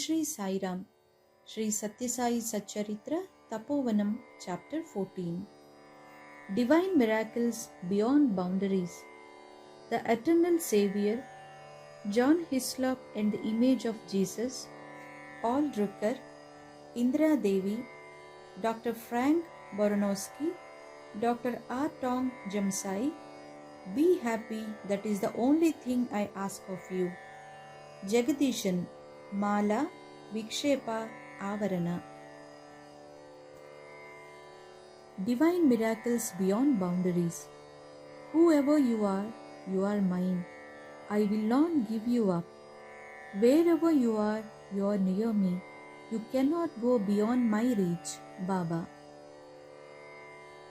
Shri Sai Ram, Shri Satyasai Satcharitra, Tapovanam, Chapter 14. Divine Miracles Beyond Boundaries. The Eternal Savior, John Hislop and the Image of Jesus, Al Drucker, Indra Devi, Dr. Frank Boronowski, Dr. R. Tom Jamsai. Be happy, that is the only thing I ask of you. Jagadishan, Mala, Vikshepa, Avarana. Divine miracles beyond boundaries. Whoever you are mine. I will not give you up. Wherever you are near me. You cannot go beyond my reach, Baba.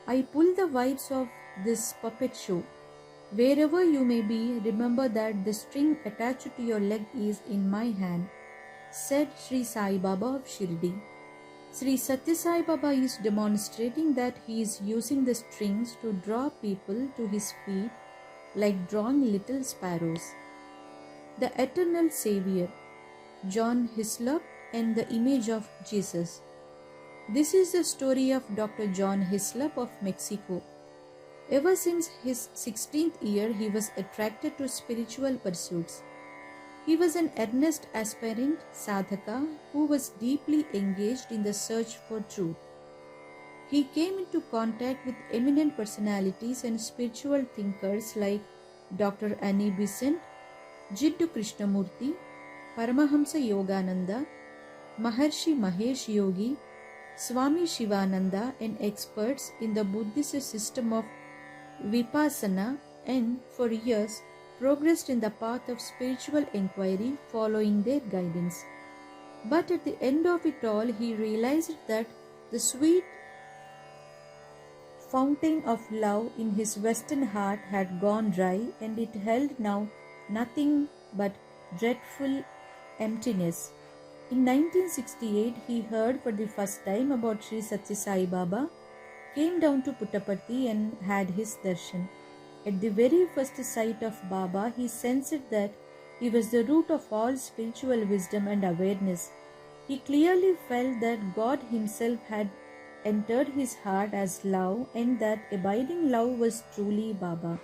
I pull the wires of this puppet show. Wherever you may be, remember that the string attached to your leg is in my hand, said Sri Sai Baba of Shirdi. Sri Satya Sai Baba is demonstrating that he is using the strings to draw people to his feet like drawing little sparrows. The Eternal Savior, John Hislop and the Image of Jesus. This is the story of Dr. John Hislop of Mexico. Ever since his 16th year, he was attracted to spiritual pursuits. He was an earnest aspirant sadhaka who was deeply engaged in the search for truth. He came into contact with eminent personalities and spiritual thinkers like Dr. Annie Besant, Jiddu Krishnamurti, Paramahamsa Yogananda, Maharshi Mahesh Yogi, Swami Shivananda, and experts in the Buddhist system of Vipassana, and for years progressed in the path of spiritual inquiry following their guidance. But at the end of it all, he realized that the sweet fountain of love in his western heart had gone dry, and it held now nothing but dreadful emptiness. In 1968, he heard for the first time about Sri Satya Sai Baba, came down to Puttaparthi and had his darshan. At the very first sight of Baba, he sensed that he was the root of all spiritual wisdom and awareness. He clearly felt that God himself had entered his heart as love, and that abiding love was truly Baba.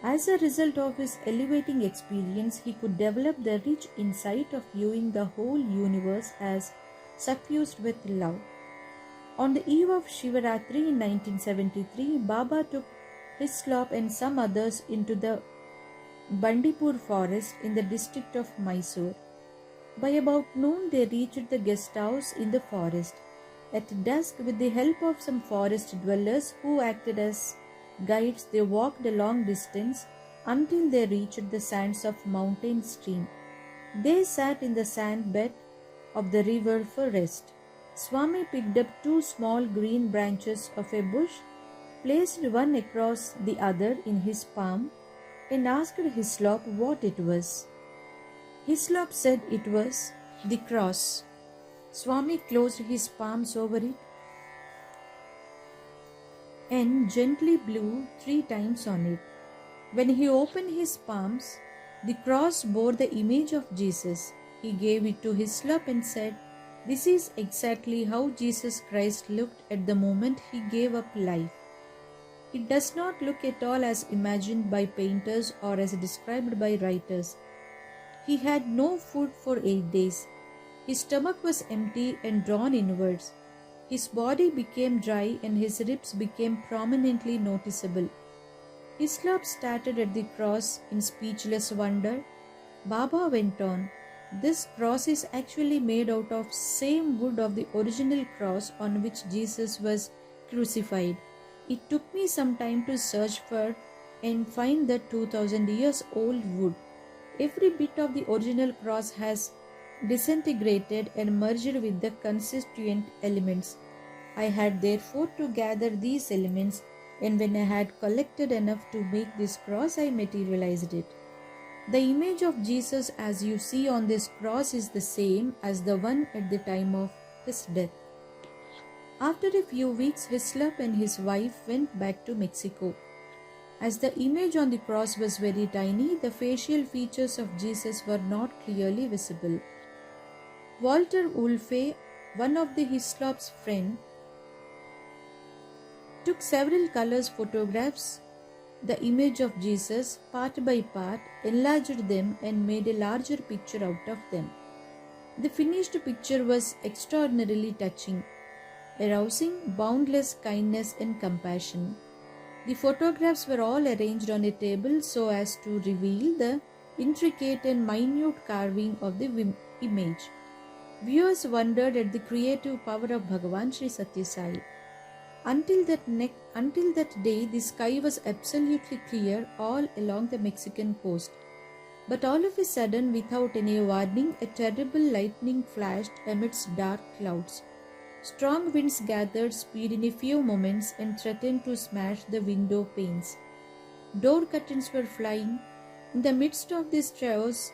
As a result of his elevating experience, he could develop the rich insight of viewing the whole universe as suffused with love. On the eve of Shivaratri in 1973, Baba took Hislop and some others into the Bandipur forest in the district of Mysore. By about noon, they reached the guest house in the forest. At dusk, with the help of some forest dwellers who acted as guides, they walked a long distance until they reached the sands of mountain stream. They sat in the sand bed of the river for rest. Swami picked up two small green branches of a bush, placed one across the other in his palm, and asked Hislop what it was. Hislop said it was the cross. Swami closed his palms over it and gently blew 3 times on it. When he opened his palms, the cross bore the image of Jesus. He gave it to Hislop and said, "This is exactly how Jesus Christ looked at the moment he gave up life. It does not look at all as imagined by painters or as described by writers. He had no food for 8 days. His stomach was empty and drawn inwards. His body became dry and his ribs became prominently noticeable." Hislop started at the cross in speechless wonder. Baba went on, "This cross is actually made out of same wood of the original cross on which Jesus was crucified. It took me some time to search for and find the 2000 years old wood. Every bit of the original cross has disintegrated and merged with the constituent elements. I had therefore to gather these elements, and when I had collected enough to make this cross, I materialized it. The image of Jesus as you see on this cross is the same as the one at the time of his death." After a few weeks, Hislop and his wife went back to Mexico. As the image on the cross was very tiny, the facial features of Jesus were not clearly visible. Walter Wolfe, one of the Hislop's friends, took several colors photographs the image of Jesus part by part, enlarged them and made a larger picture out of them. The finished picture was extraordinarily touching, arousing boundless kindness and compassion. The photographs were all arranged on a table so as to reveal the intricate and minute carving of the image. Viewers wondered at the creative power of Bhagavan Sri Satya Sai. Until that day, the sky was absolutely clear all along the Mexican coast. But all of a sudden, without any warning, a terrible lightning flashed amidst dark clouds. Strong winds gathered speed in a few moments and threatened to smash the window panes. Door curtains were flying. In the midst of this chaos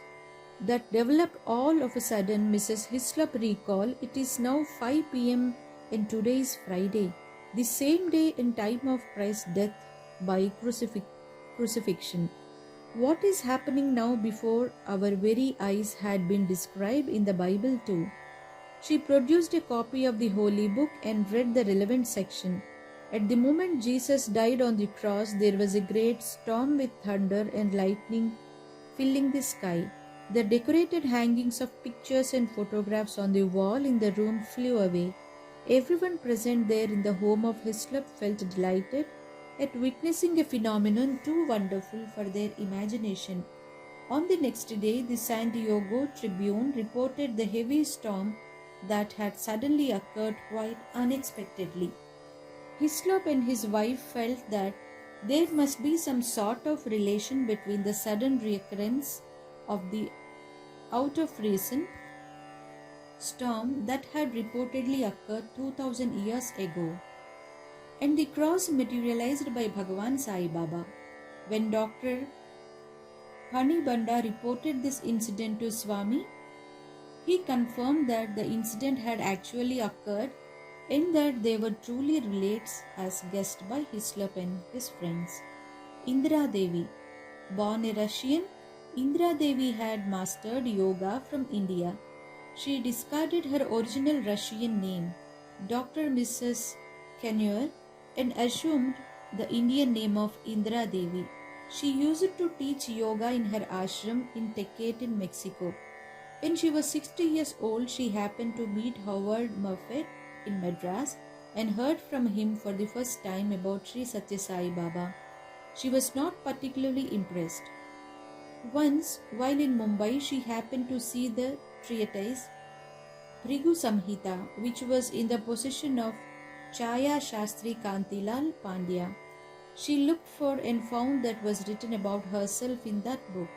that developed all of a sudden, Mrs. Hislop recalled, "It is now 5 p.m. and today is Friday, the same day and time of Christ's death by crucifixion. What is happening now before our very eyes had been described in the Bible too." She produced a copy of the Holy Book and read the relevant section. At the moment Jesus died on the cross, there was a great storm with thunder and lightning filling the sky. The decorated hangings of pictures and photographs on the wall in the room flew away. Everyone present there in the home of Hislop felt delighted at witnessing a phenomenon too wonderful for their imagination. On the next day, the San Diego Tribune reported the heavy storm that had suddenly occurred quite unexpectedly. Hislop and his wife felt that there must be some sort of relation between the sudden recurrence of the out of reason storm that had reportedly occurred 2000 years ago and the cross materialized by Bhagavan Sai Baba. When Dr. Pani Banda reported this incident to Swami, he confirmed that the incident had actually occurred and that they were truly relates as guessed by Hislop and his friends. Indira Devi. Born a Russian, Indira Devi had mastered yoga from India. She discarded her original Russian name, Dr. Mrs. Kenyer, and assumed the Indian name of Indira Devi. She used to teach yoga in her ashram in Tecate in Mexico. When she was 60 years old, she happened to meet Howard Moffett in Madras and heard from him for the first time about Sri Satya Sai Baba. She was not particularly impressed. Once, while in Mumbai, she happened to see the treatise Bhrigu Samhita, which was in the possession of Chaya Shastri Kantilal Pandya. She looked for and found that was written about herself in that book.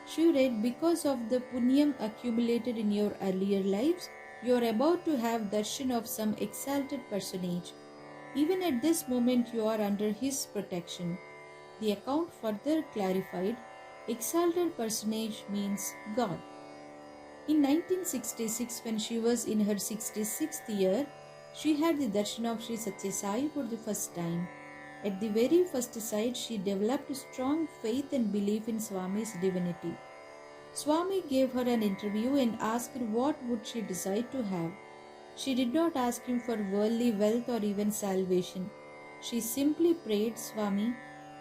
She read, "Because of the punyam accumulated in your earlier lives, you are about to have darshan of some exalted personage. Even at this moment you are under his protection." The account further clarified, exalted personage means God. In 1966, when she was in her 66th year, she had the darshan of Sri Satya Sai for the first time. At the very first sight, she developed strong faith and belief in Swami's divinity. Swami gave her an interview and asked her what would she decide to have. She did not ask him for worldly wealth or even salvation. She simply prayed, "Swami,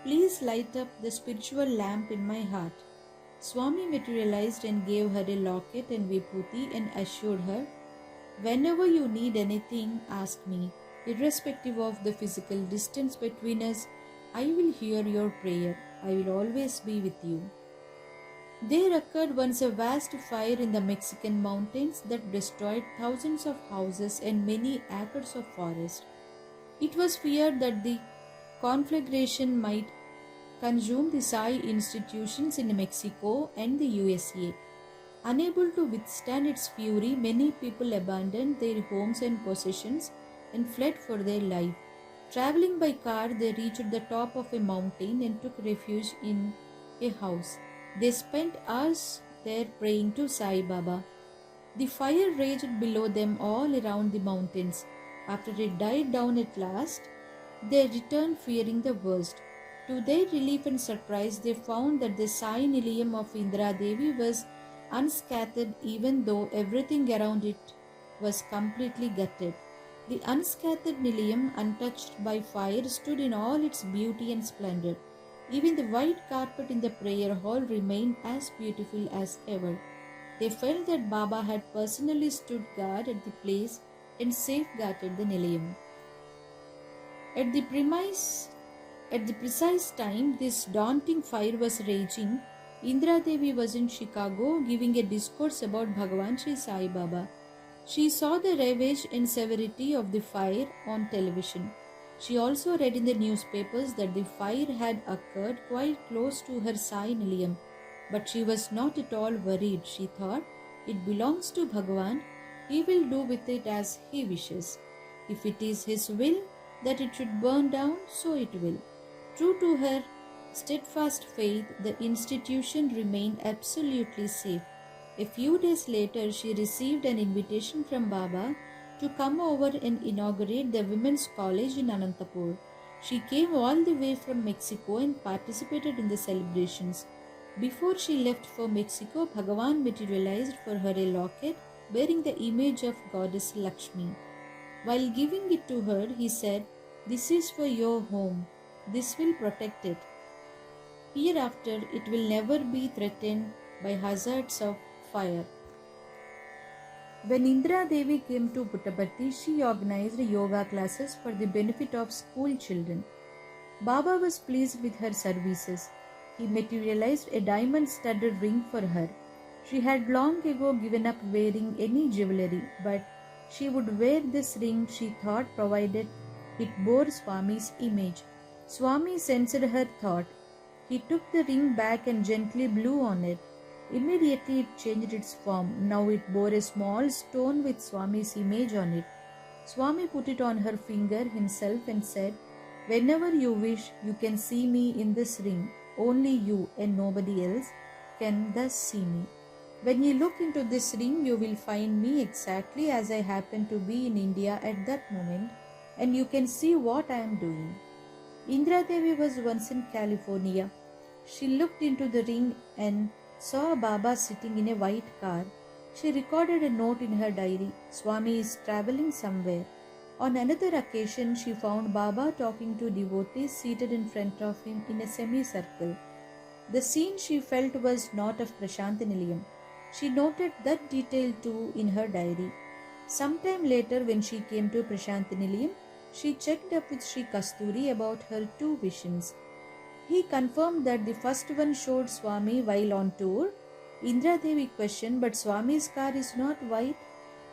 please light up the spiritual lamp in my heart." Swami materialized and gave her a locket and vibhuti and assured her, "Whenever you need anything, ask me. Irrespective of the physical distance between us, I will hear your prayer. I will always be with you." There occurred once a vast fire in the Mexican mountains that destroyed thousands of houses and many acres of forest. It was feared that the conflagration might consume the Sai institutions in Mexico and the USA. Unable to withstand its fury, many people abandoned their homes and possessions and fled for their life. Traveling by car, they reached the top of a mountain and took refuge in a house. They spent hours there praying to Sai Baba. The fire raged below them all around the mountains. After it died down at last, they returned fearing the worst. To their relief and surprise, they found that the Sai Nilayam of Indira Devi was unscathed even though everything around it was completely gutted. The unscathed Nilayam, untouched by fire, stood in all its beauty and splendor. Even the white carpet in the prayer hall remained as beautiful as ever. They felt that Baba had personally stood guard at the place and safeguarded the Nilayam. At the precise time this daunting fire was raging, Indra Devi was in Chicago giving a discourse about Bhagavan Sri Sai Baba. She saw the ravage and severity of the fire on television. She also read in the newspapers that the fire had occurred quite close to her Sai Nilayam. But she was not at all worried. She thought, it belongs to Bhagavan. He will do with it as he wishes. If it is his will that it should burn down, so it will. True to her steadfast faith, the institution remained absolutely safe. A few days later, she received an invitation from Baba to come over and inaugurate the Women's College in Anantapur. She came all the way from Mexico and participated in the celebrations. Before she left for Mexico, Bhagavan materialized for her a locket bearing the image of goddess Lakshmi. While giving it to her, he said, "This is for your home. This will protect it. Hereafter, it will never be threatened by hazards of fire." When Indra Devi came to Puttaparthi, she organized yoga classes for the benefit of school children. Baba was pleased with her services. He materialized a diamond-studded ring for her. She had long ago given up wearing any jewelry, but she would wear this ring, she thought, provided it bore Swami's image. Swami sensed her thought. He took the ring back and gently blew on it. Immediately it changed its form. Now it bore a small stone with Swami's image on it. Swami put it on her finger himself and said, "Whenever you wish, you can see me in this ring. Only you and nobody else can thus see me. When you look into this ring, you will find me exactly as I happen to be in India at that moment, and you can see what I am doing." Indra Devi was once in California. She looked into the ring and saw Baba sitting in a white car. She recorded a note in her diary, "Swami is traveling somewhere." On another occasion, she found Baba talking to devotees seated in front of him in a semicircle. The scene she felt was not of Prashantinilayam. She noted that detail too in her diary. Sometime later, when she came to Prashantinilayam, she checked up with Sri Kasturi about her two visions. He confirmed that the first one showed Swami while on tour. Indra Devi questioned, "But Swami's car is not white."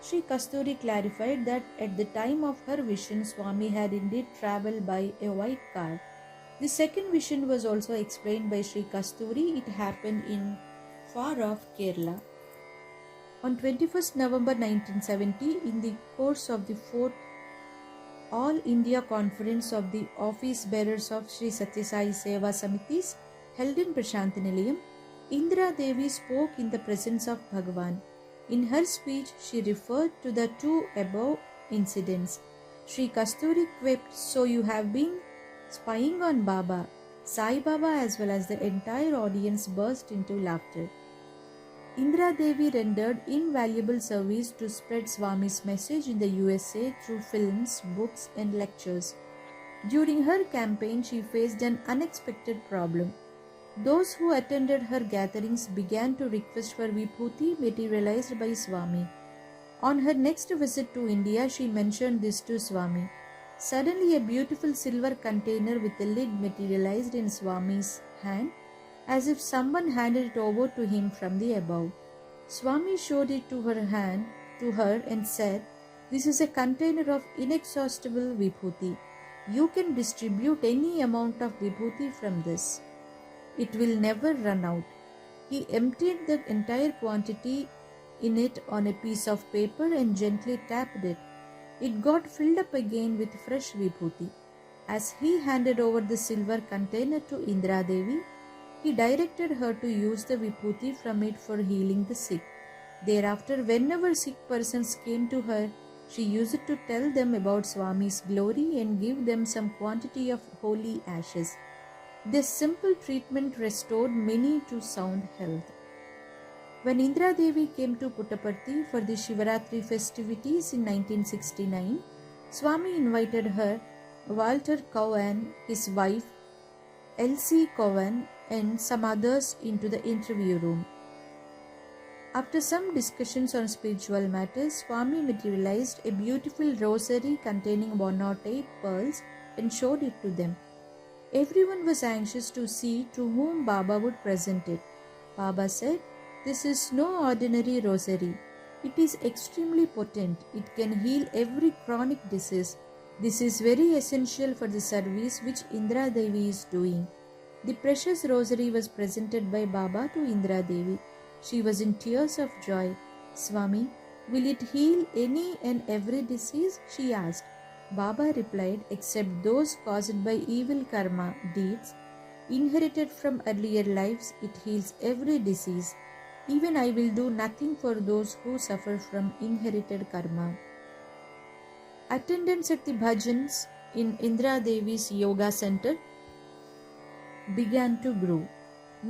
Sri Kasturi clarified that at the time of her vision, Swami had indeed travelled by a white car. The second vision was also explained by Sri Kasturi. It happened in far-off Kerala. On 21st November 1970, in the course of the 4th All India Conference of the Office Bearers of Sri Satya Sai Seva Samitis held in Prashantinilayam, Indra Devi spoke in the presence of Bhagavan. In her speech, she referred to the two above incidents. Sri Kasturi quipped, "So you have been spying on Baba." Sai Baba as well as the entire audience burst into laughter. Indra Devi rendered invaluable service to spread Swami's message in the USA through films, books, and lectures. During her campaign, she faced an unexpected problem. Those who attended her gatherings began to request for Vibhuti materialized by Swami. On her next visit to India, she mentioned this to Swami. Suddenly, a beautiful silver container with a lid materialized in Swami's hand, as if someone handed it over to him from the above. Swami showed it to her and said, "This is a container of inexhaustible Vibhuti. You can distribute any amount of Vibhuti from this. It will never run out." He emptied the entire quantity in it on a piece of paper and gently tapped it. It got filled up again with fresh Vibhuti. As he handed over the silver container to Indra Devi, he directed her to use the Vibhuti from it for healing the sick. Thereafter, whenever sick persons came to her, she used it to tell them about Swami's glory and give them some quantity of holy ashes. This simple treatment restored many to sound health. When Indra Devi came to Puttaparthi for the Shivaratri festivities in 1969, Swami invited her, Walter Cowan, his wife, Elsie Cowan, and some others into the interview room. After some discussions on spiritual matters, Swami materialized a beautiful rosary containing 108 pearls and showed it to them. Everyone was anxious to see to whom Baba would present it. Baba said, "This is no ordinary rosary. It is extremely potent. It can heal every chronic disease. This is very essential for the service which Indra Devi is doing." The precious rosary was presented by Baba to Indra Devi. She was in tears of joy. "Swami, will it heal any and every disease?" she asked. Baba replied, "Except those caused by evil karma deeds inherited from earlier lives, it heals every disease. Even I will do nothing for those who suffer from inherited karma." Attendance at the bhajans in Indra Devi's yoga center began to grow.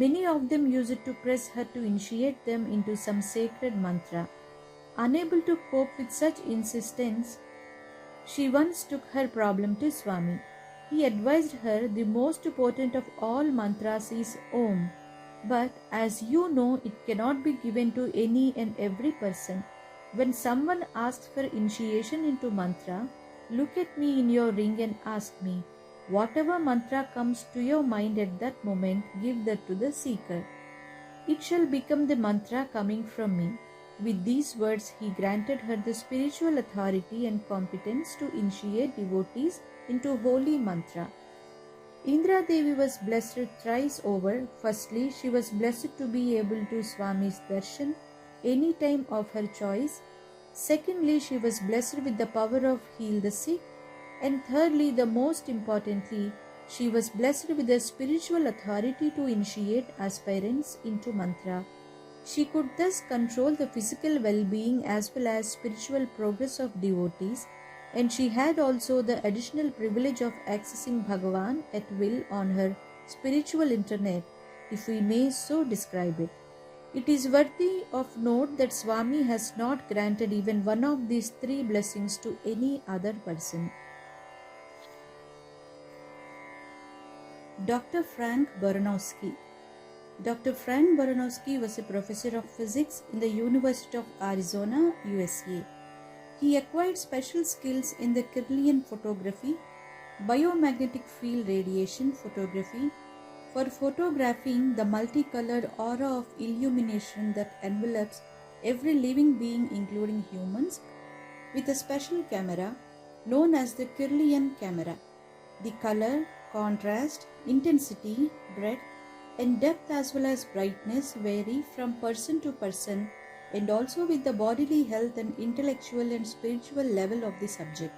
Many of them used to press her to initiate them into some sacred mantra. Unable to cope with such insistence, she once took her problem to Swami. He advised her the most important of all mantras is Om, but as you know, it cannot be given to any and every person. When someone asks for initiation into mantra, look at me in your ring and ask me. Whatever mantra comes to your mind at that moment, give that to the seeker. It shall become the mantra coming from me. With these words, he granted her the spiritual authority and competence to initiate devotees into holy mantra. Indra Devi was blessed thrice over. Firstly, she was blessed to be able to Swami's darshan any time of her choice. Secondly, she was blessed with the power of heal the sick. And thirdly, the most importantly, she was blessed with the spiritual authority to initiate aspirants into mantra. She could thus control the physical well-being as well as spiritual progress of devotees, and she had also the additional privilege of accessing Bhagavan at will on her spiritual internet, if we may so describe it. It is worthy of note that Swami has not granted even one of these three blessings to any other person. Dr. Frank Baranowski. Dr. Frank Baranowski was a professor of physics in the University of Arizona, USA. He acquired special skills in the Kirlian photography, biomagnetic field radiation photography, for photographing the multicolored aura of illumination that envelops every living being, including humans, with a special camera known as the Kirlian camera. The color, contrast, intensity, breadth, and depth as well as brightness vary from person to person and also with the bodily health and intellectual and spiritual level of the subject.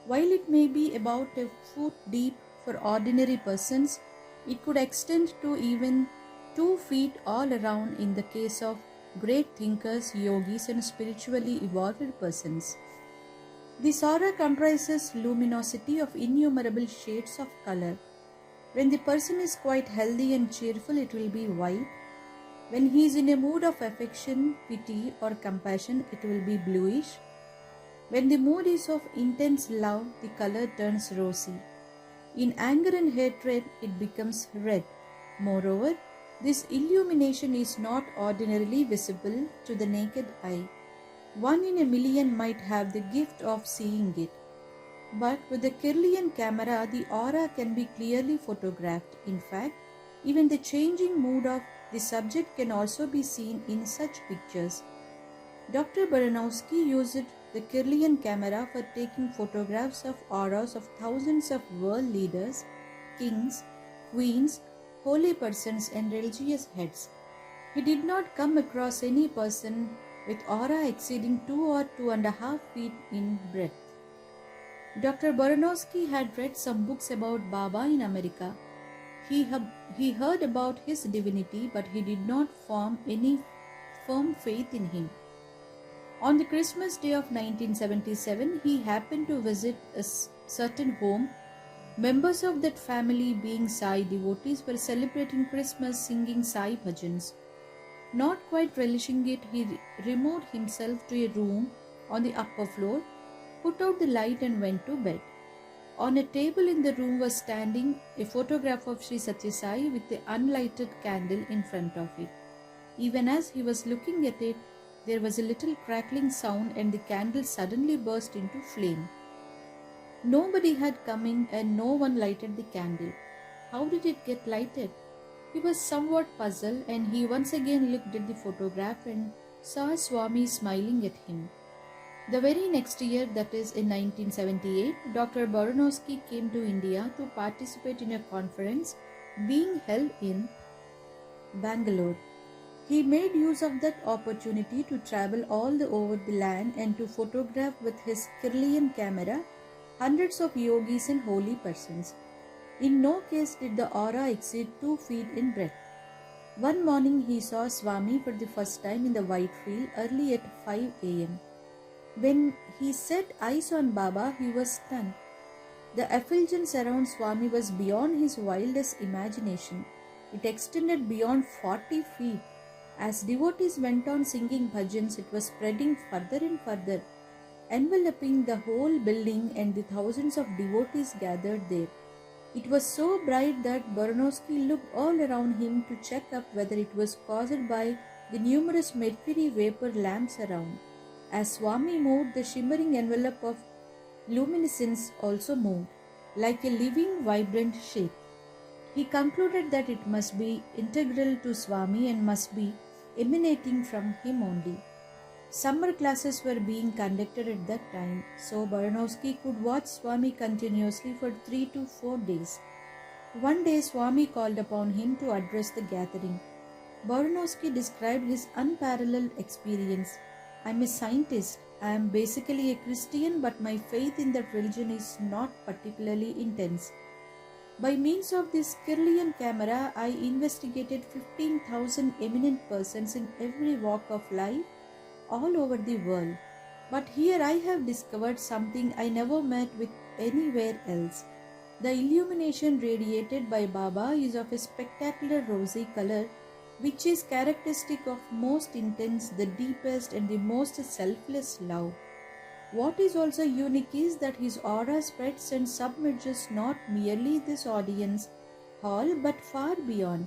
While it may be about a foot deep for ordinary persons, it could extend to even 2 feet all around in the case of great thinkers, yogis, and spiritually evolved persons. This aura comprises luminosity of innumerable shades of color. When the person is quite healthy and cheerful, it will be white. When he is in a mood of affection, pity, or compassion, it will be bluish. When the mood is of intense love, the color turns rosy. In anger and hatred, it becomes red. Moreover, this illumination is not ordinarily visible to the naked eye. 1 in a million might have the gift of seeing it. But with the Kirlian camera, the aura can be clearly photographed. In fact, even the changing mood of the subject can also be seen in such pictures. Dr. Baranowski used the Kirlian camera for taking photographs of auras of thousands of world leaders, kings, queens, holy persons, and religious heads. He did not come across any person with aura exceeding 2 or 2.5 feet in breadth. Dr. Baranowski had read some books about Baba in America. He heard about his divinity, but he did not form any firm faith in him. On the Christmas day of 1977, he happened to visit a certain home. Members of that family, being Sai devotees, were celebrating Christmas singing Sai bhajans. Not quite relishing it, he removed himself to a room on the upper floor, put out the light, and went to bed. On a table in the room was standing a photograph of Sri Satya Sai with the unlighted candle in front of it. Even as he was looking at it, there was a little crackling sound and the candle suddenly burst into flame. Nobody had come in and no one lighted the candle. How did it get lighted? He was somewhat puzzled, and he once again looked at the photograph and saw Swami smiling at him. The very next year, that is in 1978, Dr. Baranowski came to India to participate in a conference being held in Bangalore. He made use of that opportunity to travel all over the land and to photograph with his Kirlian camera hundreds of yogis and holy persons. In no case did the aura exceed 2 feet in breadth. One morning he saw Swami for the first time in the Whitefield early at 5 a.m. When he set eyes on Baba, he was stunned. The effulgence around Swami was beyond his wildest imagination. It extended beyond 40 feet. As devotees went on singing bhajans, it was spreading further and further, enveloping the whole building and the thousands of devotees gathered there. It was so bright that Baranowski looked all around him to check up whether it was caused by the numerous mercury vapor lamps around. As Swami moved, the shimmering envelope of luminescence also moved, like a living, vibrant shape. He concluded that it must be integral to Swami and must be emanating from him only. Summer classes were being conducted at that time, so Baranowski could watch Swami continuously for 3 to 4 days. One day Swami called upon him to address the gathering. Baranowski described his unparalleled experience. "I'm a scientist. I am basically a Christian, but my faith in that religion is not particularly intense. By means of this Kirlian camera, I investigated 15,000 eminent persons in every walk of life all over the world. But here I have discovered something I never met with anywhere else. The illumination radiated by Baba is of a spectacular rosy color, which is characteristic of most intense, the deepest and the most selfless love. What is also unique is that his aura spreads and submerges not merely this audience hall but far beyond,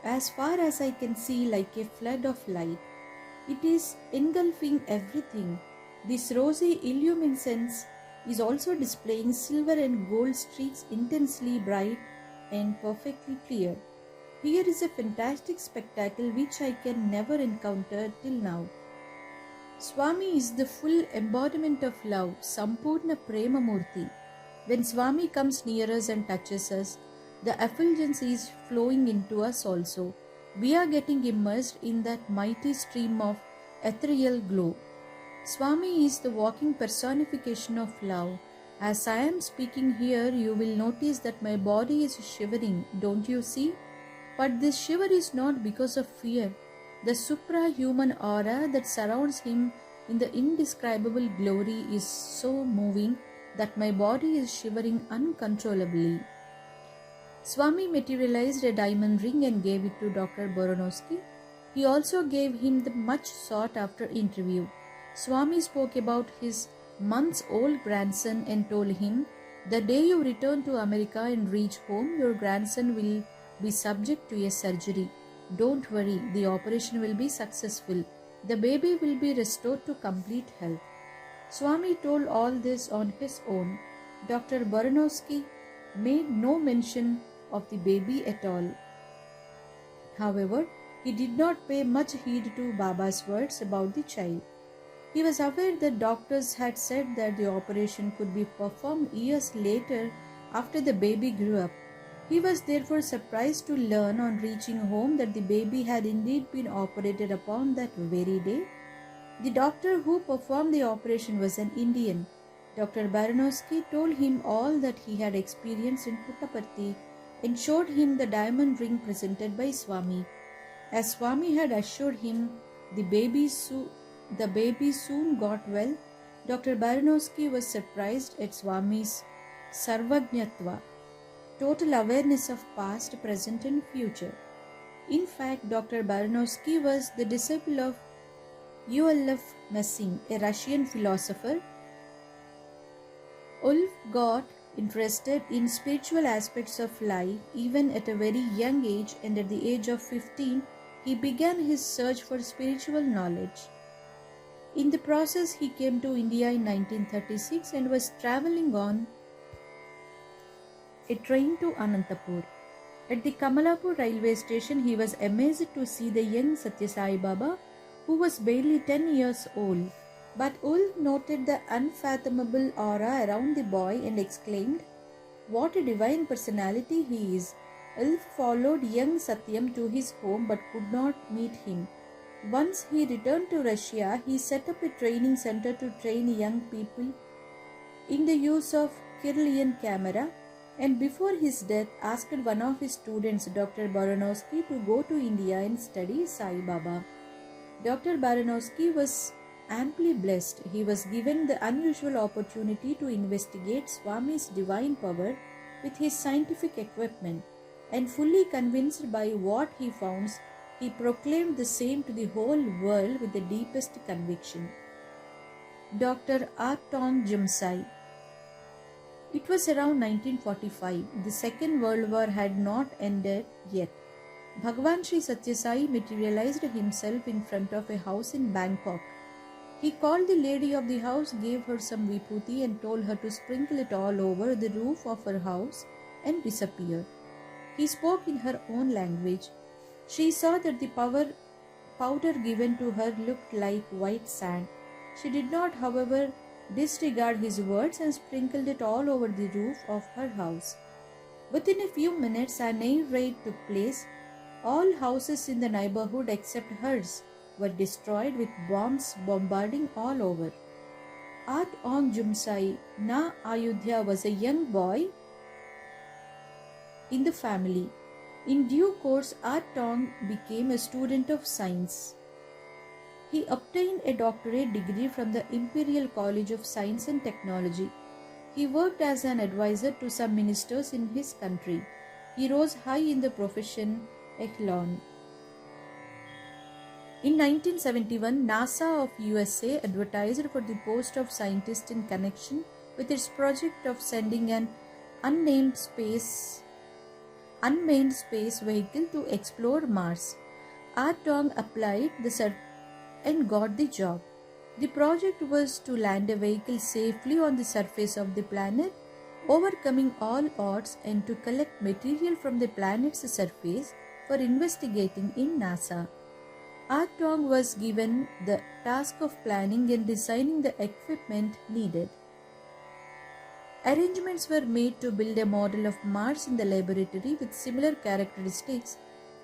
as far as I can see, like a flood of light. It is engulfing everything. This rosy illuminescence is also displaying silver and gold streaks intensely bright and perfectly clear. Here is a fantastic spectacle which I can never encounter till now. Swami is the full embodiment of love, Sampurna Prema Murti. When Swami comes near us and touches us, the effulgence is flowing into us also. We are getting immersed in that mighty stream of ethereal glow. Swami is the walking personification of love. As I am speaking here, you will notice that my body is shivering, don't you see? But this shiver is not because of fear. The supra-human aura that surrounds him in the indescribable glory is so moving that my body is shivering uncontrollably. Swami materialized a diamond ring and gave it to Dr. Baranowski. He also gave him the much sought after interview. Swami spoke about his months-old grandson and told him, "The day you return to America and reach home, your grandson will be subject to a surgery. Don't worry, the operation will be successful. The baby will be restored to complete health." Swami told all this on his own. Dr. Baranowski made no mention of the baby at all. However, he did not pay much heed to Baba's words about the child. He was aware that doctors had said that the operation could be performed years later after the baby grew up. He was therefore surprised to learn on reaching home that the baby had indeed been operated upon that very day. The doctor who performed the operation was an Indian. Dr. Baranowski told him all that he had experienced in Puttaparthi and showed him the diamond ring presented by Swami. As Swami had assured him, the baby soon got well. Dr. Baranowski was surprised at Swami's Sarvajñatva, total awareness of past, present and future. In fact, Dr. Baranowski was the disciple of Ulf Messing, a Russian philosopher. Ulf got interested in spiritual aspects of life even at a very young age, and at the age of 15, he began his search for spiritual knowledge. In the process, he came to India in 1936 and was traveling on a train to Anantapur. At the Kamalapur railway station, he was amazed to see the young Satya Sai Baba, who was barely 10 years old. But Ulf noted the unfathomable aura around the boy and exclaimed, "What a divine personality he is!" Ulf followed young Satyam to his home but could not meet him. Once he returned to Russia, he set up a training center to train young people in the use of Kirlian camera, and before his death asked one of his students, Dr. Baranowski, to go to India and study Sai Baba. Dr. Baranowski was amply blessed. He was given the unusual opportunity to investigate Swami's divine power with his scientific equipment, and fully convinced by what he found, he proclaimed the same to the whole world with the deepest conviction. Dr. Artong Jumsai. It was around 1945. The Second World War had not ended yet. Bhagwan Sri Satya Sai materialized himself in front of a house in Bangkok. He called the lady of the house, gave her some vibhuti and told her to sprinkle it all over the roof of her house, and disappeared. He spoke in her own language. She saw that the powder given to her looked like white sand. She did not, however, disregard his words and sprinkled it all over the roof of her house. Within a few minutes, an air raid took place. All houses in the neighborhood except hers were destroyed, with bombs bombarding all over. Art Ong Jumsai Na Ayodhya was a young boy in the family. In due course, Art Tong became a student of science. He obtained a doctorate degree from the Imperial College of Science and Technology. He worked as an advisor to some ministers in his country. He rose high in the profession echelon. In 1971, NASA of USA advertised for the post of scientist in connection with its project of sending an unmanned space vehicle to explore Mars. Tong applied and got the job. The project was to land a vehicle safely on the surface of the planet, overcoming all odds, and to collect material from the planet's surface for investigating in NASA. Tong was given the task of planning and designing the equipment needed. Arrangements were made to build a model of Mars in the laboratory with similar characteristics,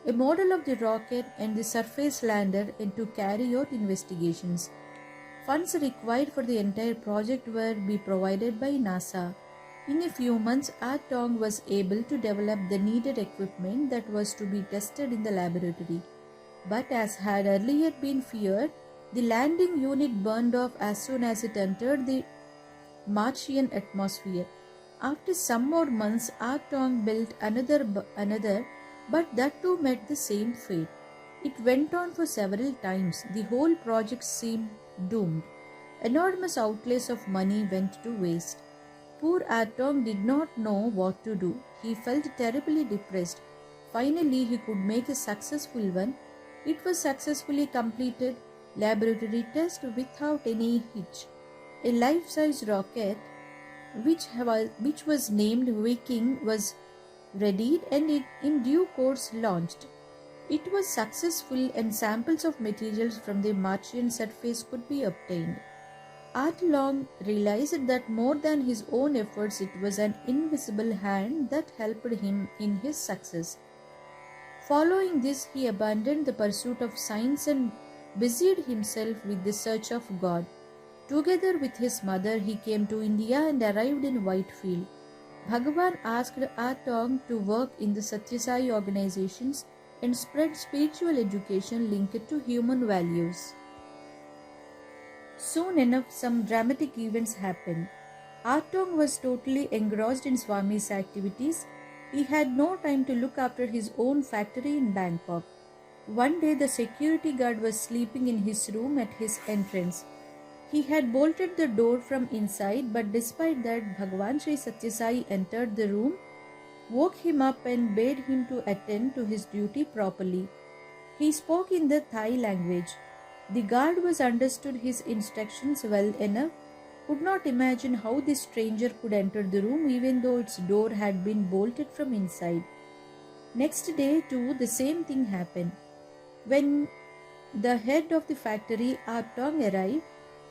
a model of the rocket and the surface lander, and to carry out investigations. Funds required for the entire project were be provided by NASA. In a few months, Tong was able to develop the needed equipment that was to be tested in the laboratory. But as had earlier been feared, the landing unit burned off as soon as it entered the Martian atmosphere. After some more months, Tong built another, but that too met the same fate. It went on for several times. The whole project seemed doomed. Enormous outlays of money went to waste. Poor Tong did not know what to do. He felt terribly depressed. Finally, he could make a successful one. It was successfully completed laboratory test without any hitch. A life-size rocket, which was named Viking, was readied and it in due course launched. It was successful and samples of materials from the Martian surface could be obtained. Long realized that more than his own efforts, it was an invisible hand that helped him in his success. Following this, he abandoned the pursuit of science and busied himself with the search of God. Together with his mother, he came to India and arrived in Whitefield. Bhagavan asked Tong to work in the Satya Sai organizations and spread spiritual education linked to human values. Soon enough, some dramatic events happened. Tong was totally engrossed in Swami's activities. He had no time to look after his own factory in Bangkok. One day the security guard was sleeping in his room at his entrance. He had bolted the door from inside, but despite that, Bhagwan Sri Satya Sai entered the room, woke him up and bade him to attend to his duty properly. He spoke in the Thai language. The guard was understood his instructions well enough, could not imagine how this stranger could enter the room even though its door had been bolted from inside. Next day too, the same thing happened. When the head of the factory, Artong, arrived,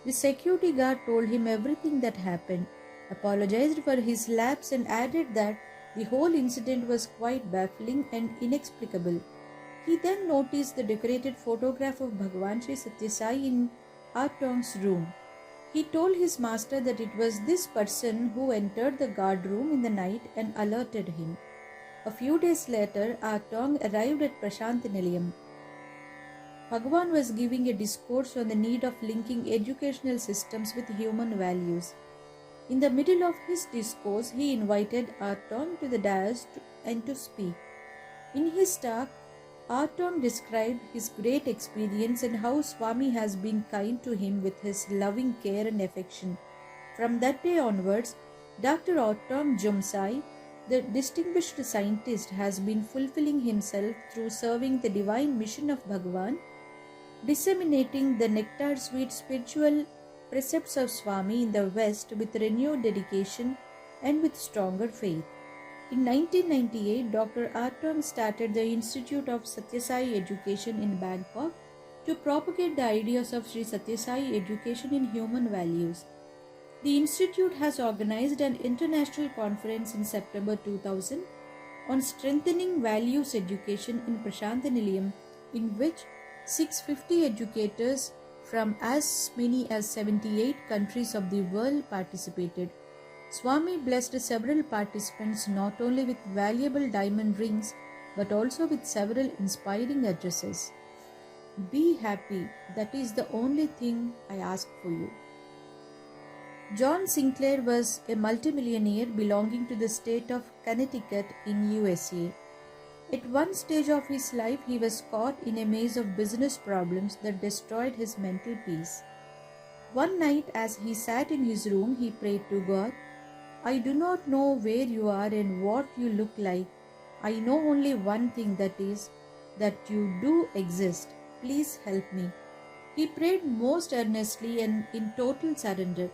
the security guard told him everything that happened, apologized for his lapse and added that the whole incident was quite baffling and inexplicable. He then noticed the decorated photograph of Bhagwan Sri Satya Sai in Artong's room. He told his master that it was this person who entered the guard room in the night and alerted him. A few days later, Artong arrived at Smt.Malladi. Bhagwan was giving a discourse on the need of linking educational systems with human values. In the middle of his discourse, he invited Artong to the dais and to speak. In his talk, Artong described his great experience and how Swami has been kind to him with his loving care and affection. From that day onwards, Dr. Artong Jumsai, the distinguished scientist, has been fulfilling himself through serving the divine mission of Bhagwan, disseminating the nectar-sweet spiritual precepts of Swami in the West with renewed dedication and with stronger faith. In 1998, Dr. Artong started the Institute of Satya Sai Education in Bangkok to propagate the ideas of Sri Satya Sai education in human values. The institute has organized an international conference in September 2000 on strengthening values education in Smt.Malladi, in which 650 educators from as many as 78 countries of the world participated. Swami blessed several participants not only with valuable diamond rings but also with several inspiring addresses. Be happy, that is the only thing I ask for you. John Sinclair was a multimillionaire belonging to the state of Connecticut in USA. At one stage of his life, he was caught in a maze of business problems that destroyed his mental peace. One night, as he sat in his room, he prayed to God, "I do not know where you are and what you look like. I know only one thing, that is, that you do exist. Please help me." He prayed most earnestly and in total surrender.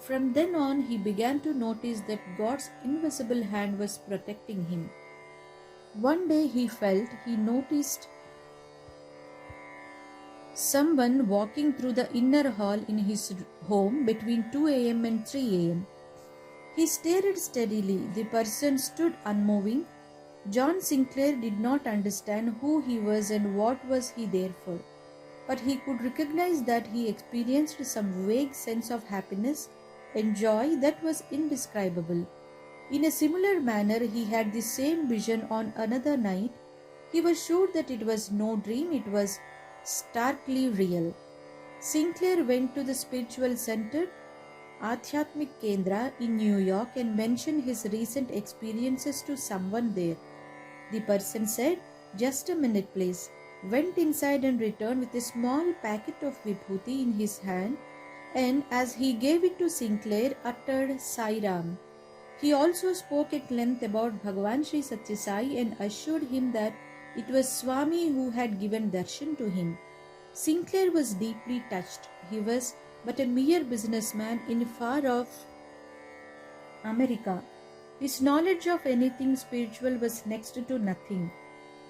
From then on, he began to notice that God's invisible hand was protecting him. One day he noticed someone walking through the inner hall in his home between 2 a.m. and 3 a.m. He stared steadily. The person stood unmoving. John Sinclair did not understand who he was and what was he there for, but he could recognize that he experienced some vague sense of happiness and joy that was indescribable. In a similar manner, he had the same vision on another night. He was sure that it was no dream, it was starkly real. Sinclair went to the spiritual center, Adhyatmik Kendra in New York, and mentioned his recent experiences to someone there. The person said, "Just a minute please," went inside and returned with a small packet of vibhuti in his hand, and as he gave it to Sinclair, uttered Sai Ram. He also spoke at length about Bhagwan Sri Satya Sai and assured him that it was Swami who had given darshan to him. Sinclair was deeply touched. He was but a mere businessman in far-off America. His knowledge of anything spiritual was next to nothing.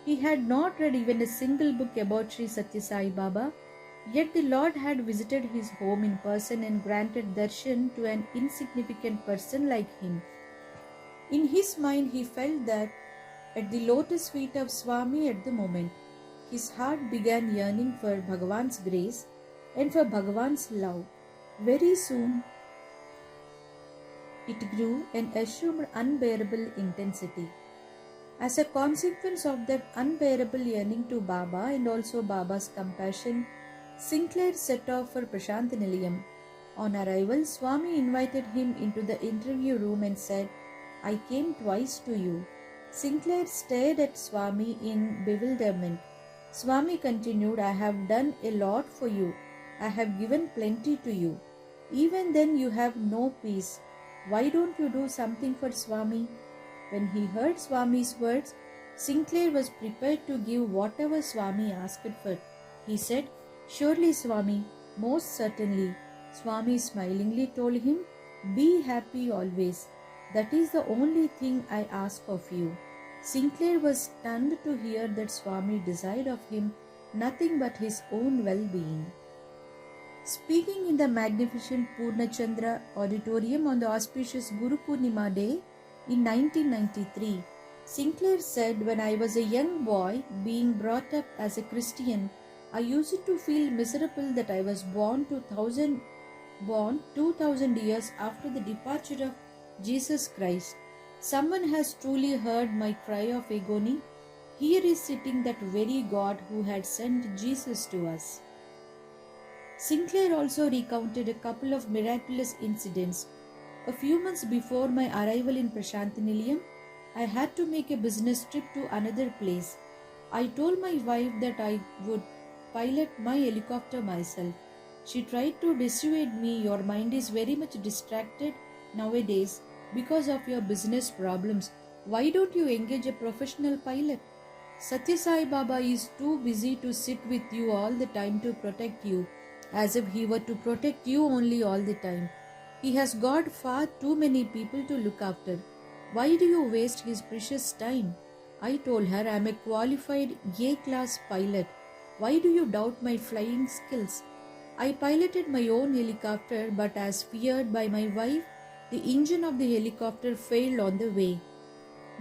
He had not read even a single book about Sri Satya Sai Baba, yet the Lord had visited his home in person and granted darshan to an insignificant person like him. In his mind, he felt that at the lotus feet of Swami at the moment, his heart began yearning for Bhagavan's grace and for Bhagavan's love. Very soon, it grew and assumed unbearable intensity. As a consequence of that unbearable yearning to Baba and also Baba's compassion, Sinclair set off for Smt.Malladi. On arrival, Swami invited him into the interview room and said, "I came twice to you." Sinclair stared at Swami in bewilderment. Swami continued, I have done a lot for you. I have given plenty to you. Even then you have no peace. Why don't you do something for Swami? When he heard Swami's words, Sinclair was prepared to give whatever Swami asked for. He said, Surely, Swami, most certainly. Swami smilingly told him, Be happy always. That is the only thing I ask of you. Sinclair was stunned to hear that Swami desired of him nothing but his own well-being. Speaking in the magnificent Purnachandra Auditorium on the auspicious Guru Purnima Day in 1993, Sinclair said, When I was a young boy being brought up as a Christian, I used to feel miserable that I was born 2000 years after the departure of Jesus Christ. Someone has truly heard my cry of agony. Here is sitting that very God who had sent Jesus to us. Sinclair also recounted a couple of miraculous incidents. A few months before my arrival in Prashantinilayam, I had to make a business trip to another place. I told my wife that I would pilot my helicopter myself. She tried to dissuade me. Your mind is very much distracted nowadays because of your business problems. Why don't you engage a professional pilot? Satya Sai Baba is too busy to sit with you all the time to protect you, as if he were to protect you only all the time. He has got far too many people to look after. Why do you waste his precious time? I told her, I am a qualified A-class pilot. Why do you doubt my flying skills? I piloted my own helicopter, but as feared by my wife, the engine of the helicopter failed on the way.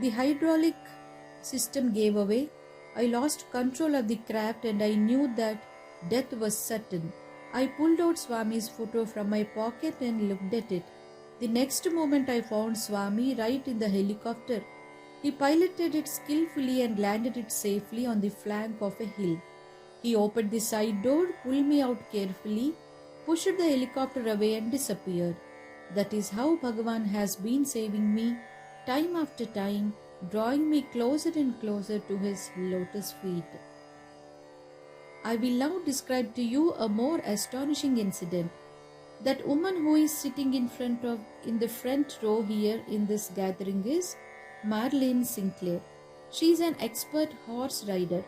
The hydraulic system gave away. I lost control of the craft and I knew that death was certain. I pulled out Swami's photo from my pocket and looked at it. The next moment I found Swami right in the helicopter. He piloted it skillfully and landed it safely on the flank of a hill. He opened the side door, pulled me out carefully, pushed the helicopter away and disappeared. That is how Bhagavan has been saving me, time after time, drawing me closer and closer to his lotus feet. I will now describe to you a more astonishing incident. That woman who is sitting in the front row here in this gathering is Marlene Sinclair. She is an expert horse rider.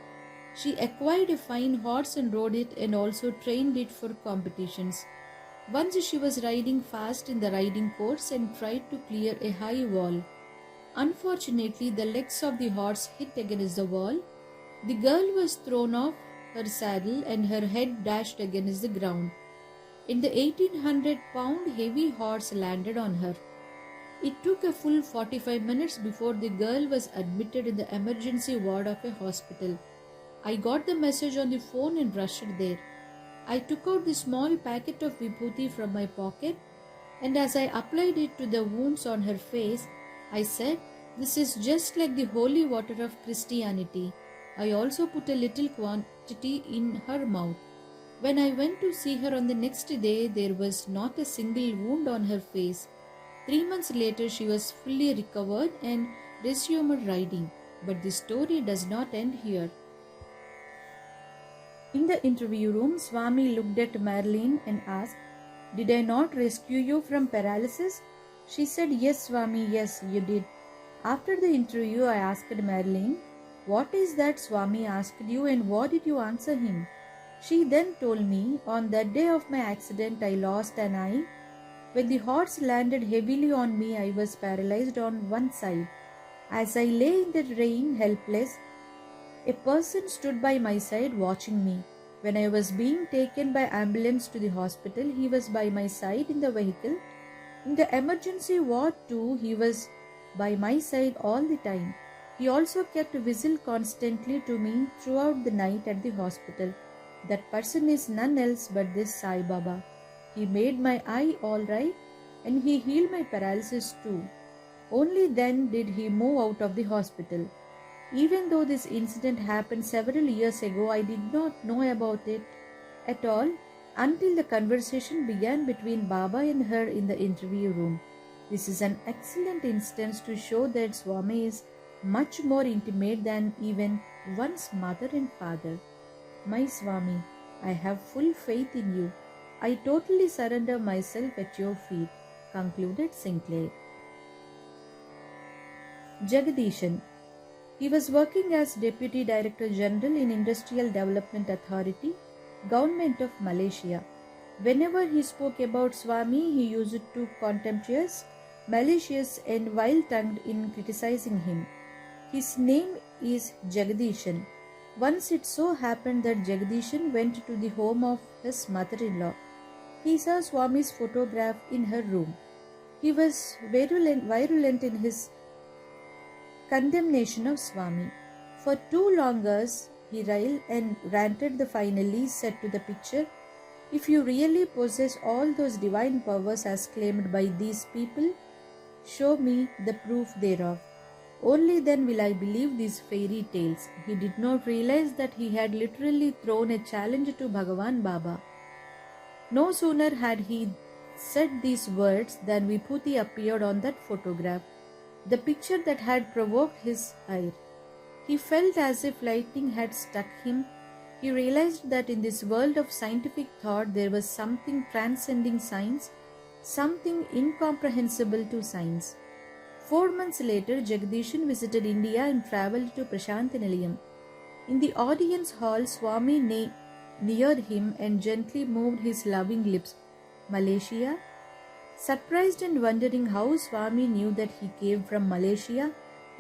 She acquired a fine horse and rode it and also trained it for competitions. Once she was riding fast in the riding course and tried to clear a high wall. Unfortunately, the legs of the horse hit against the wall. The girl was thrown off her saddle and her head dashed against the ground. And the 1800-pound heavy horse landed on her. It took a full 45 minutes before the girl was admitted in the emergency ward of a hospital. I got the message on the phone and rushed there. I took out the small packet of vibhuti from my pocket, and as I applied it to the wounds on her face, I said, This is just like the holy water of Christianity. I also put a little quantity in her mouth. When I went to see her on the next day, there was not a single wound on her face. 3 months later, she was fully recovered and resumed riding. But the story does not end here. In the interview room, Swami looked at Marlene and asked, Did I not rescue you from paralysis? She said, Yes, Swami, yes, you did. After the interview, I asked Marlene, What is that Swami asked you and what did you answer him? She then told me, On that day of my accident, I lost an eye. When the horse landed heavily on me, I was paralyzed on one side. As I lay in the rain, helpless, a person stood by my side watching me. When I was being taken by ambulance to the hospital, he was by my side in the vehicle. In the emergency ward too, he was by my side all the time. He also kept whistle constantly to me throughout the night at the hospital. That person is none else but this Sai Baba. He made my eye all right and he healed my paralysis too. Only then did he move out of the hospital. Even though this incident happened several years ago, I did not know about it at all until the conversation began between Baba and her in the interview room. This is an excellent instance to show that Swami is much more intimate than even one's mother and father. My Swami, I have full faith in you. I totally surrender myself at your feet, concluded Sinclair. Jagadishan. He was working as Deputy Director General in Industrial Development Authority, Government of Malaysia. Whenever he spoke about Swami, he used to contemptuous, malicious and wild-tongued in criticizing him. His name is Jagadishan. Once it so happened that Jagadishan went to the home of his mother-in-law. He saw Swami's photograph in her room. He was virulent in his condemnation of Swami. For 2 long hours he railed and ranted. Finally said to the picture, "If you really possess all those divine powers as claimed by these people, show me the proof thereof. Only then will I believe these fairy tales." He did not realize that he had literally thrown a challenge to Bhagavan Baba. No sooner had he said these words than Vibhuti appeared on that photograph, the picture that had provoked his ire. He felt as if lightning had struck him. He realized that in this world of scientific thought there was something transcending science, something incomprehensible to science. 4 months later, Jagadishan visited India and travelled to Prashantinilayam. In the audience hall, Swami neared him and gently moved his loving lips. "Malaysia?" Surprised and wondering how Swami knew that he came from Malaysia,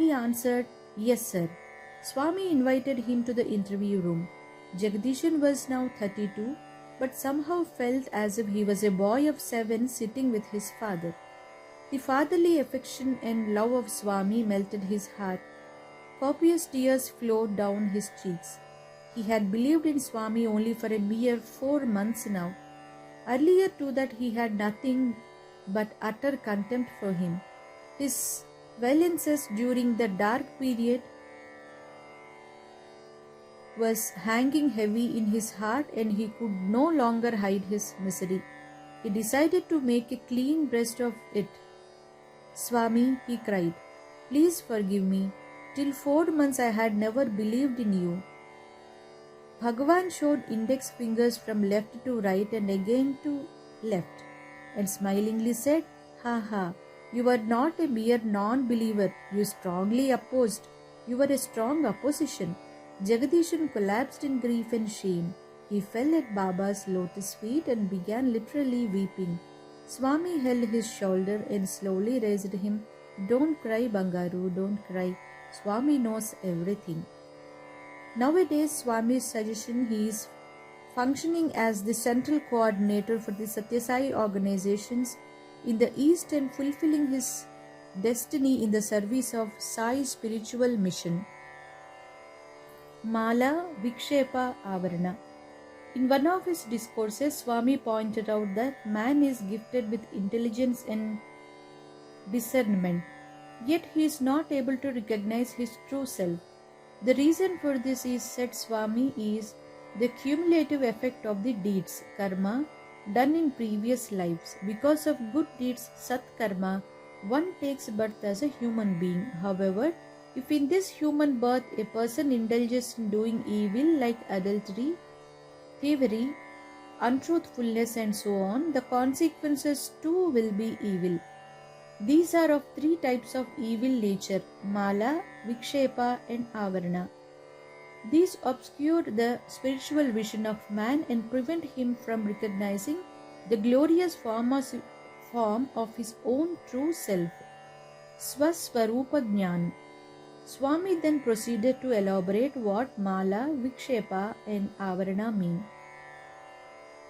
he answered, "Yes, sir." Swami invited him to the interview room. Jagadishan was now 32, but somehow felt as if he was a boy of 7 sitting with his father. The fatherly affection and love of Swami melted his heart. Copious tears flowed down his cheeks. He had believed in Swami only for a mere 4 months now. Earlier to that he had nothing but utter contempt for him. His violences during the dark period was hanging heavy in his heart and he could no longer hide his misery. He decided to make a clean breast of it. "Swami," he cried, "please forgive me. Till 4 months I had never believed in you." Bhagavan showed index fingers from left to right and again to left, and smilingly said, "Ha ha, you were not a mere non-believer. You strongly opposed. You were a strong opposition." Jagadishan collapsed in grief and shame. He fell at Baba's lotus feet and began literally weeping. Swami held his shoulder and slowly raised him. "Don't cry, Bangaru, don't cry. Swami knows everything." Nowadays, Swami's suggestion, he is functioning as the central coordinator for the Satyasai organizations in the East and fulfilling his destiny in the service of Sai spiritual mission. Mala Vikshepa Avarana. In one of his discourses, Swami pointed out that man is gifted with intelligence and discernment, yet he is not able to recognize his true self. The reason for this is, said Swami, is the cumulative effect of the deeds, karma, done in previous lives. Because of good deeds, sat karma, one takes birth as a human being. However, if in this human birth a person indulges in doing evil like adultery, thievery, untruthfulness and so on, the consequences too will be evil. These are of 3 types of evil nature, Mala, Vikshepa and Avarana. These obscure the spiritual vision of man and prevent him from recognizing the glorious form of his own true self, Swaswarupa Jnana. Swami then proceeded to elaborate what Mala, Vikshepa and Avarana mean.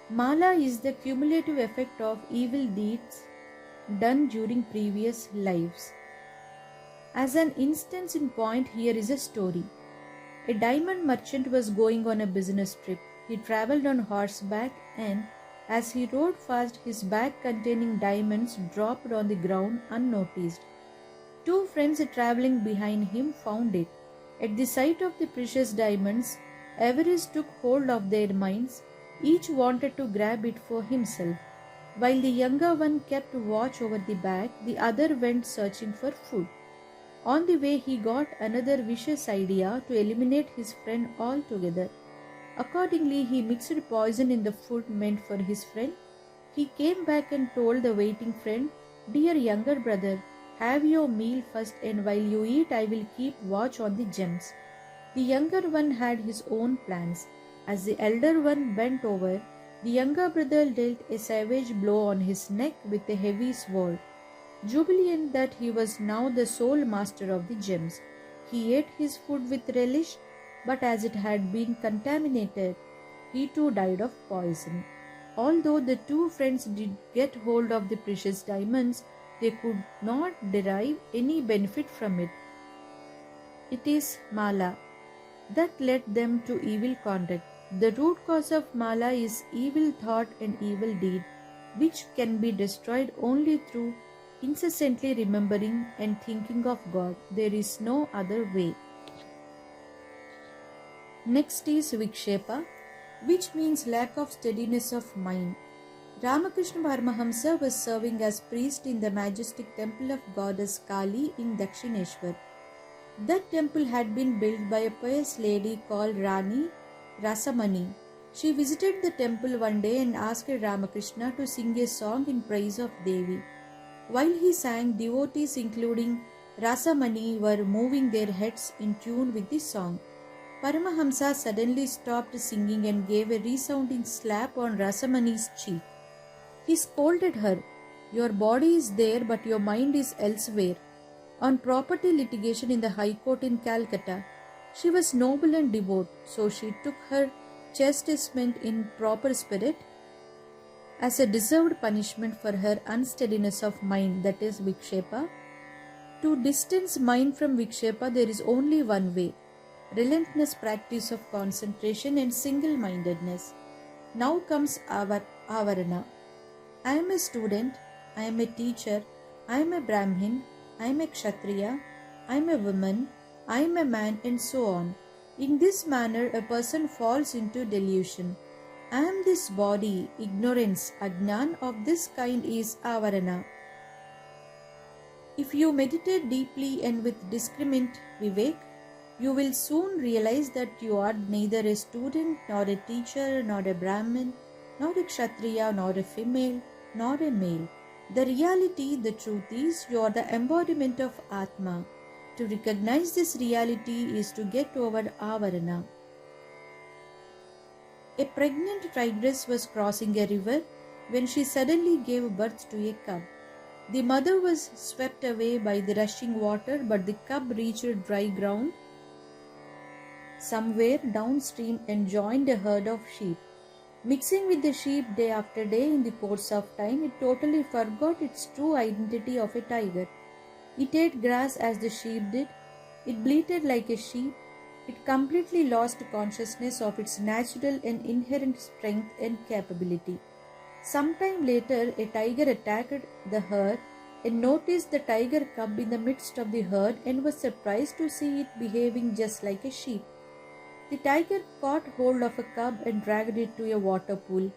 Mala is the cumulative effect of evil deeds done during previous lives. As an instance in point, here is a story. A diamond merchant was going on a business trip. He travelled on horseback and as he rode fast, his bag containing diamonds dropped on the ground unnoticed. 2 friends travelling behind him found it. At the sight of the precious diamonds, avarice took hold of their minds. Each wanted to grab it for himself. While the younger one kept watch over the bag, the other went searching for food. On the way, he got another vicious idea to eliminate his friend altogether. Accordingly, he mixed poison in the food meant for his friend. He came back and told the waiting friend, "Dear younger brother, have your meal first, and while you eat, I will keep watch on the gems." The younger one had his own plans. As the elder one bent over, the younger brother dealt a savage blow on his neck with a heavy sword. Jubilant that he was now the sole master of the gems, he ate his food with relish, but as it had been contaminated, he too died of poison. Although the two friends did get hold of the precious diamonds, they could not derive any benefit from it. It is Mala that led them to evil conduct. The root cause of Mala is evil thought and evil deed, which can be destroyed only through incessantly remembering and thinking of God. There is no other way. Next is Vikshepa, which means lack of steadiness of mind. Ramakrishna Paramahamsa was serving as priest in the majestic temple of goddess Kali in Dakshineshwar. That temple had been built by a pious lady called Rani Rasamani. She visited the temple one day and asked Ramakrishna to sing a song in praise of Devi. While he sang, devotees including Rasamani were moving their heads in tune with the song. Paramahamsa suddenly stopped singing and gave a resounding slap on Rasamani's cheek. He scolded her, "Your body is there, but your mind is elsewhere." On property litigation in the High Court in Calcutta, she was noble and devout, so she took her chastisement in proper spirit as a deserved punishment for her unsteadiness of mind, that is Vikshepa. To distance mind from Vikshepa, there is only one way: relentless practice of concentration and single-mindedness. Now comes our Avarana. I am a student, I am a teacher, I am a Brahmin, I am a Kshatriya, I am a woman, I am a man, and so on. In this manner, a person falls into delusion. I am this body. Ignorance, Ajnan of this kind is Avarana. If you meditate deeply and with discriminate Vivek, you will soon realize that you are neither a student, nor a teacher, nor a Brahmin, nor a Kshatriya, nor a female, nor a male. The reality, the truth is, you are the embodiment of Atma. To recognize this reality is to get over Avarana. A pregnant tigress was crossing a river when she suddenly gave birth to a cub. The mother was swept away by the rushing water, but the cub reached dry ground somewhere downstream and joined a herd of sheep. Mixing with the sheep day after day, in the course of time, it totally forgot its true identity of a tiger. It ate grass as the sheep did. It bleated like a sheep. It completely lost consciousness of its natural and inherent strength and capability. Sometime later, a tiger attacked the herd and noticed the tiger cub in the midst of the herd and was surprised to see it behaving just like a sheep. The tiger caught hold of a cub and dragged it to a water pool.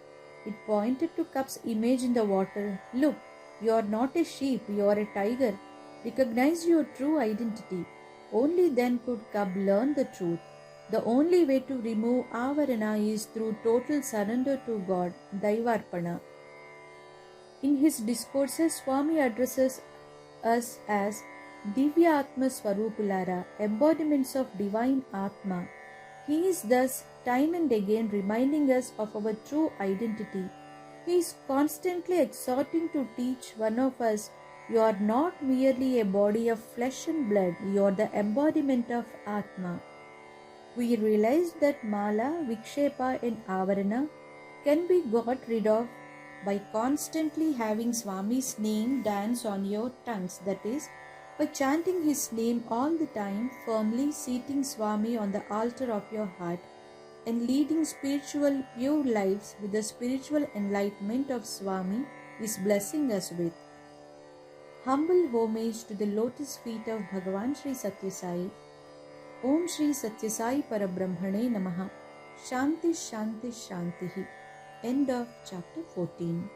It pointed to cub's image in the water. "Look, you are not a sheep, you are a tiger. Recognize your true identity." Only then could cub learn the truth. The only way to remove Avarana is through total surrender to God, Daivarpana. In his discourses, Swami addresses us as Divya Atma Swarupulara, embodiments of divine Atma. He is thus time and again reminding us of our true identity. He is constantly exhorting to teach one of us, "You are not merely a body of flesh and blood, you are the embodiment of Atma." We realize that Mala, Vikshepa and Avarana can be got rid of by constantly having Swami's name dance on your tongues, that is, by chanting his name all the time, firmly seating Swami on the altar of your heart, and leading spiritual pure lives with the spiritual enlightenment of Swami is blessing us with. Humble homage to the lotus feet of Bhagavan Sri Satya Sai. Om Sri Satya Sai Parabrahmane Namaha. Shanti Shanti Shanti. End of chapter 14.